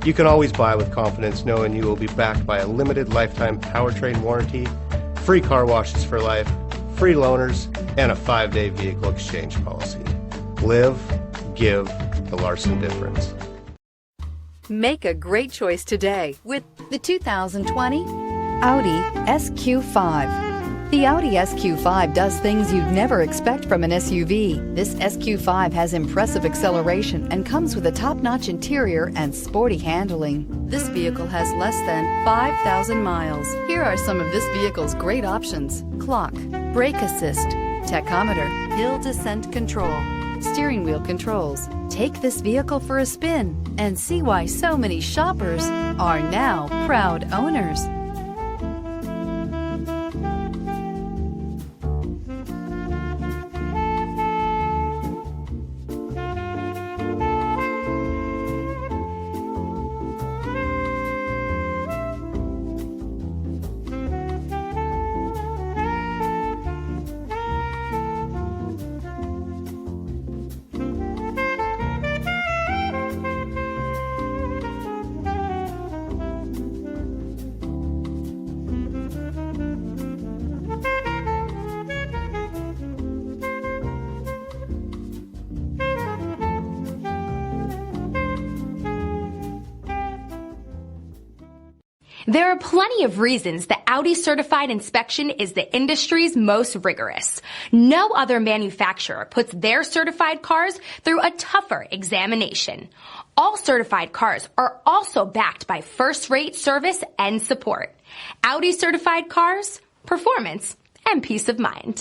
You can always buy with confidence knowing you will be backed by a limited lifetime powertrain warranty, free car washes for life, free loaners, and a 5-day vehicle exchange policy. Live, give the Larson difference. Make a great choice today with the 2020 Audi SQ5. The Audi SQ5 does things you'd never expect from an SUV. This SQ5 has impressive acceleration and comes with a top-notch interior and sporty handling. This vehicle has less than 5,000 miles. Here are some of this vehicle's great options: clock, brake assist, tachometer, hill descent control, steering wheel controls. Take this vehicle for a spin and see why so many shoppers are now proud owners. There are plenty of reasons the Audi certified inspection is the industry's most rigorous. No other manufacturer puts their certified cars through a tougher examination. All certified cars are also backed by first-rate service and support. Audi certified cars, performance, and peace of mind.